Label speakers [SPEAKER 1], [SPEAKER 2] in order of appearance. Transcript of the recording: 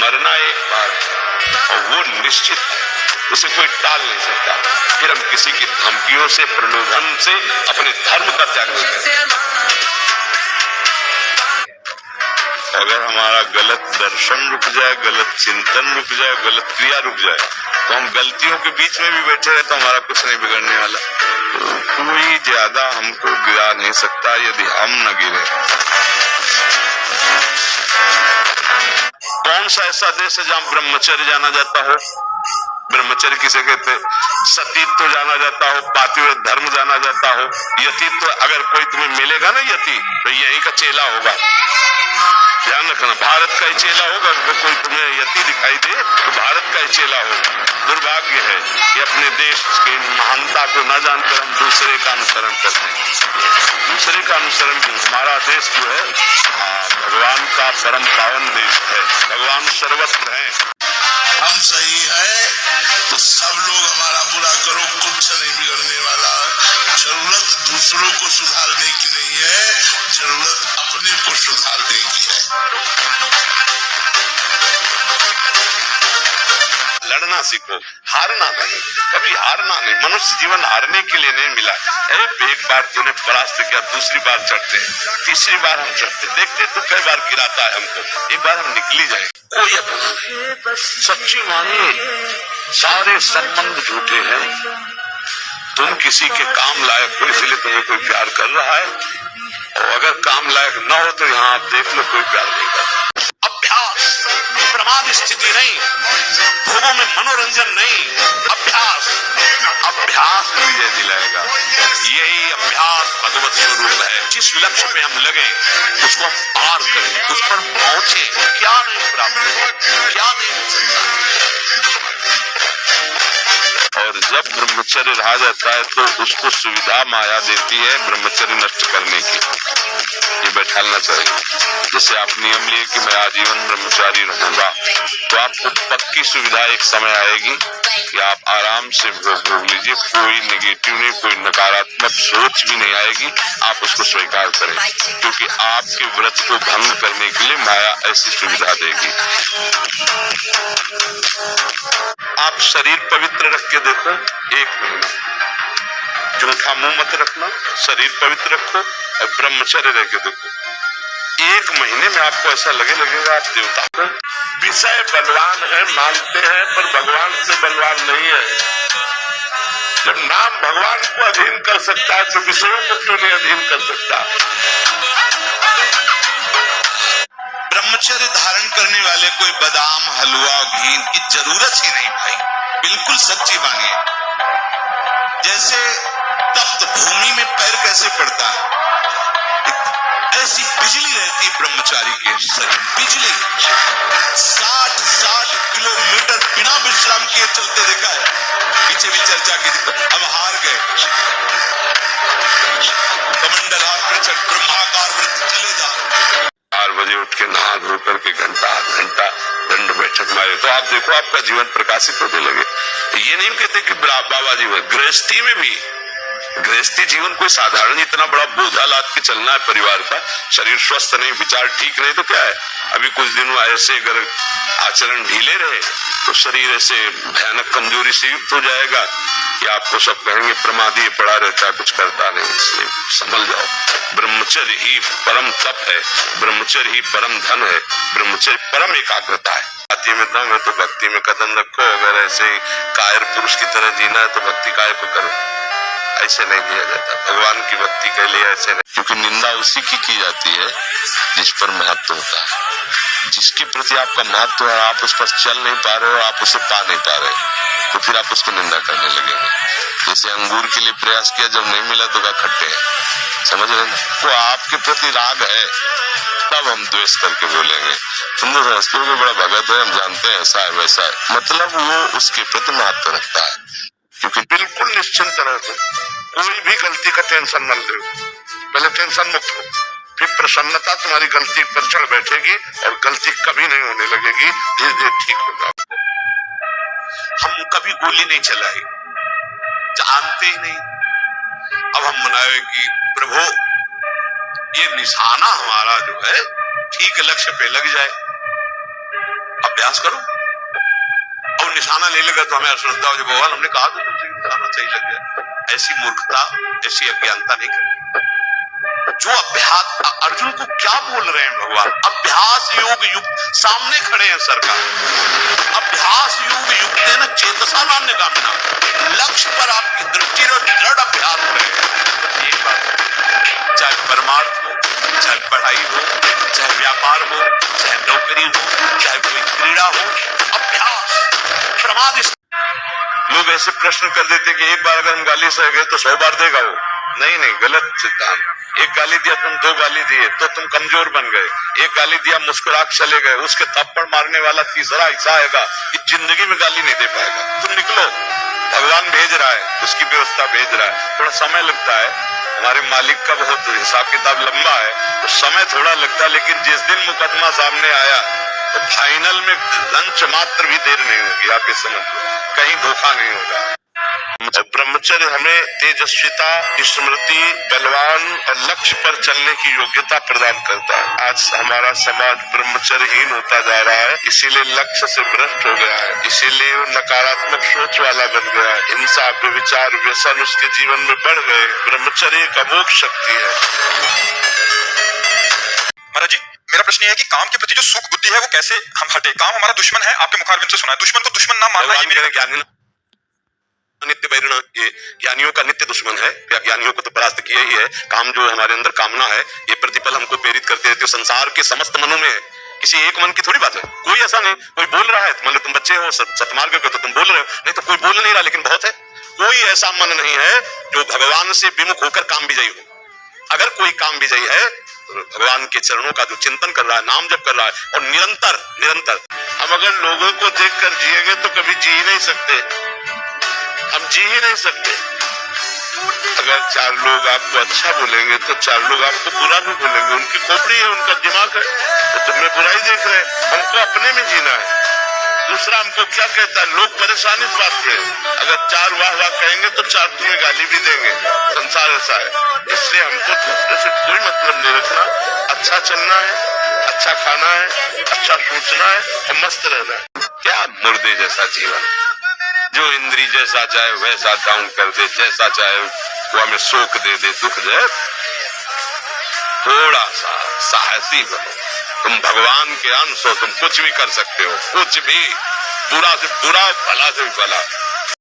[SPEAKER 1] मरना एक बार और वो निश्चित है, उसे कोई टाल नहीं सकता। फिर हम किसी की धमकियों से, प्रलोभन से अपने धर्म का त्याग नहीं करते। अगर हमारा गलत दर्शन रुक जाए, गलत चिंतन रुक जाए, गलत क्रिया रुक जाए, तो हम गलतियों के बीच में भी बैठे रहे तो हमारा कुछ नहीं बिगड़ने वाला। कोई ज्यादा हमको गिरा नहीं सकता यदि हम न गिरे। कौन सा ऐसा देश है जहाँ ब्रह्मचर्य जाना जाता हो? ब्रह्मचर्य किसे कहते हैं? सतीत्व जाना जाता हो, पातिव्रत धर्म जाना जाता हो, यतीत्व। अगर कोई तुम्हें मिलेगा ना यति, तो यहीं का चेला होगा। ध्यान रखना, भारत का ही चेला होगा। अगर कोई तुम्हें यति दिखाई दे तो भारत का ही चेला होगा। दुर्भाग्य है कि अपने देश की महानता को न जानकर हम दूसरे का अनुसरण करते हैं। दूसरे का अनुसरण क्यों? हमारा देश जो है भगवान का परम पावन देश है, भगवान सर्वत्र है।
[SPEAKER 2] हम सही है तो सब लोग हमारा बुरा करो, कुछ नहीं बिगड़ने वाला। जरूरत दूसरों को सुधारने की नहीं है, जरूरत अपने को सुधारने की है।
[SPEAKER 1] लड़ना सीखो, हारना नहीं, कभी हारना नहीं। मनुष्य जीवन हारने के लिए नहीं मिला। एक बार तूने परास्त किया, दूसरी बार चढ़ते हैं, तीसरी बार हम चढ़ते, देखते तो कई बार गिराता है हमको, एक बार हम निकली जाए। कोई अपना नहीं, सच्ची मानिए सारे संबंध झूठे हैं। तुम किसी के काम लायक हो इसलिए तुम्हें कोई प्यार कर रहा है, और अगर काम लायक न हो तो यहाँ आप देख लो कोई प्यार नहीं करता। अभ्यास, प्रमाद स्थिति नहीं, भोगों में मनोरंजन नहीं, अभ्यास। अभ्यास विजय दिलाएगा। यही अभ्यास भगवत स्वरूप है। जिस लक्ष्य पे हम लगे उसको हम पार करें, उस पर पहुंचे। क्या नहीं प्राप्त, क्या नहीं हो सकता। और जब ब्रह्मचर्य रहा जाता है तो उसको सुविधा माया देती है ब्रह्मचर्य नष्ट करने की। ये बैठालना चाहिए। जैसे आप नियम लिए कि मैं आजीवन ब्रह्मचारी रहूंगा, तो आपको पक्की सुविधा एक समय आएगी कि आप आराम से भोग लीजिए। कोई नेगेटिव नहीं, कोई नकारात्मक सोच भी नहीं आएगी। आप उसको स्वीकार करें, क्योंकि आपके व्रत को भंग करने के लिए माया ऐसी सुविधा देगी। आप शरीर पवित्र रख के देखो, 1 महीना जूठा मुंह मत रखना, शरीर पवित्र रखो और ब्रह्मचर्य रह के देखो। 1 महीने में आपको ऐसा लगेगा आप देवता को। विषय बलवान है मानते हैं, पर भगवान से बलवान नहीं है। जब नाम भगवान को अधीन कर सकता है तो विषयों को क्यों नहीं अधीन कर सकता? ब्रह्मचर्य धारण करने वाले कोई बादाम, हलवा, घी की जरूरत ही नहीं भाई। बिल्कुल सच्ची मानिए। जैसे तप्त भूमि में पैर कैसे पड़ता है, ऐसी बिजली रहती ब्रह्मचारी के शरीर। बिजली 60-60 किलोमीटर बिना विश्राम किए चलते देखा है। पीछे भी चर्चा की, अब हार गए। कमंडल हाथ में चढ़ ब्रह्माकार वृत्त चले जा रहे। 4 बजे उठ के नहा धो करके घंटा दंड बैठक मारे तो आप देखो आपका जीवन प्रकाशित होने लगे। ये नहीं कहते कि बाबा जीवन, गृहस्थी में भी, गृहस्थी जीवन कोई साधारण इतना बड़ा बोझा लाद के चलना है परिवार का। शरीर स्वस्थ नहीं, विचार ठीक नहीं तो क्या है? अभी कुछ दिनों ऐसे अगर आचरण ढीले रहे तो शरीर ऐसे भयानक कमजोरी से युक्त हो जाएगा कि आपको सब कहेंगे प्रमादी पड़ा रहता है, कुछ करता नहीं। इसलिए संभल जाओ। ब्रह्मचर्य ही परम तप है, ब्रह्मचर्य ही परम धन है, ब्रह्मचर्य परम एकाग्रता है। भक्ति में दम है तो भक्ति में कदम रखो। अगर ऐसे कायर पुरुष की तरह जीना है तो भक्ति काय को करो। ऐसे नहीं दिया जाता भगवान की भक्ति के लिए, ऐसे नहीं। क्योंकि निंदा उसी की जाती है जिस पर महत्व होता है। जिसके प्रति आपका महत्व है, आप उस पर चल नहीं पा रहे हो, आप उसे पा नहीं पा रहे, तो फिर आप उसकी निंदा करने लगेंगे। जैसे अंगूर के लिए प्रयास किया, जब नहीं मिला तो क्या खट्टे हैं, समझ रहे हैं? तो आपके प्रति राग है तब हम द्वेष करके बोलेंगे। हिंदू संस्कृति में बड़ा भगत है, हम जानते हैं ऐसा है वैसा है, मतलब वो उसके प्रति महत्व रखता है। क्योंकि बिल्कुल निश्चिंत रहो, कोई भी गलती का टेंशन मत लो। पहले टेंशन मुक्त हो, फिर प्रसन्नता तुम्हारी गलती पर चढ़ बैठेगी और गलती कभी नहीं होने लगेगी। धीरे धीरे ठीक हो जाओ। हम कभी गोली नहीं चलाई, जानते ही नहीं। अब हम मनाए कि प्रभु ये निशाना हमारा जो है ठीक लक्ष्य पे लग जाए। अभ्यास करो। और निशाना ले लेगा तो हमें अश्रद्धा हो जाए, भगवान हमने कहा था तुमसे निशाना सही लग गया। ऐसी मूर्खता, ऐसी अज्ञानता नहीं करनी। जो अभ्यास, अर्जुन को क्या बोल रहे हैं भगवान? अभ्यास योग युक्त, सामने खड़े हैं सरकार। अभ्यास योग युक्त है ना, चेतसा नान्य कामना, लक्ष्य पर आपकी दृष्टि और दृढ़ अभ्यास रहे। एक बात, चाहे परमार्थ हो, चाहे पढ़ाई हो, चाहे व्यापार हो, चाहे नौकरी हो, चाहे कोई क्रीड़ा हो, अभ्यास प्रमाद। लोग ऐसे प्रश्न कर देते कि एक बार अगर हम गाली सह गए तो 100 बार देगा वो। नहीं नहीं, गलत सिद्धांत। एक गाली दिया तुम, 2 गाली दिए तो तुम कमजोर बन गए। एक गाली दिया मुस्कुरा के चले गए, उसके थप्पड़ मारने वाला तीसरा ऐसा आएगा कि जिंदगी में गाली नहीं दे पाएगा। तुम निकलो, भगवान भेज रहा है, उसकी व्यवस्था भेज रहा है। थोड़ा समय लगता है, हमारे मालिक का बहुत हिसाब किताब लंबा है, तो समय थोड़ा लगता है। लेकिन जिस दिन मुकदमा सामने आया तो फाइनल में लंच मात्र भी देर नहीं होगी। आप ये समझ लो, कहीं धोखा नहीं होगा। ब्रह्मचर्य हमें तेजस्विता, स्मृति, बलवान और लक्ष्य पर चलने की योग्यता प्रदान करता है। आज हमारा समाज ब्रह्मचर्यहीन होता जा रहा है, इसीलिए लक्ष्य से भ्रष्ट हो गया है, इसीलिए वो नकारात्मक सोच वाला बन गया है। हिंसा, व्यभिचार, व्यसन उसके जीवन में बढ़ गए। ब्रह्मचर्य एक अमोघ शक्ति है।
[SPEAKER 3] महाराज जी, मेरा प्रश्न है कि काम के प्रति जो सुख बुद्धि है वो कैसे हम हटे? काम हमारा दुश्मन है, आपके मुखारविंद से सुना है। दुश्मन को दुश्मन ना मानना ही मेरे
[SPEAKER 1] नित्य वैरिण, ये ज्ञानियों का नित्य दुश्मन है। ज्ञानियों को तो परास्त किया ही है। काम जो हमारे अंदर कामना है, ये प्रतिपल हमको प्रेरित करते रहती है। संसार के समस्त मनों में है, किसी एक मन की थोड़ी बात है। कोई ऐसा नहीं, कोई बोल रहा है, मान लो तुम बच्चे हो, सतमार्ग के तो तुम बोल रहे हो, नहीं तो कोई बोल नहीं रहा, लेकिन बहुत है। कोई ऐसा मन नहीं है जो भगवान से विमुख होकर काम विजयी हो। अगर कोई काम विजयी है तो भगवान के चरणों का जो चिंतन कर रहा है, नाम जप कर रहा है, और निरंतर। हम अगर लोगों को देखकर जिएंगे तो कभी जी ही नहीं सकते, हम जी ही नहीं सकते। अगर 4 लोग आपको अच्छा बोलेंगे तो 4 लोग आपको बुरा भी बोलेंगे। उनकी खोपड़ी है, उनका दिमाग है, तो तुम्हें बुराई देख रहे हैं। हमको अपने में जीना है। दूसरा हमको क्या कहता है, लोग परेशान इस बात से। अगर 4 वाह वाह कहेंगे तो 4 तुम्हें गाली भी देंगे। संसार ऐसा है, इसलिए हमको दूसरे से कोई मतलब नहीं रखना। अच्छा चलना है, अच्छा खाना है, अच्छा सोचना है और मस्त रहना है। क्या मुर्दे जैसा जीवन, जो इंद्री जैसा चाहे वैसा डाउन कर दे, जैसा चाहे वो हमें शोक दे दे, दुख दे। थोड़ा सा साहसी बनो। तुम भगवान के अंश हो, तुम कुछ भी कर सकते हो, कुछ भी। बुरा से बुरा, भला से भी भला।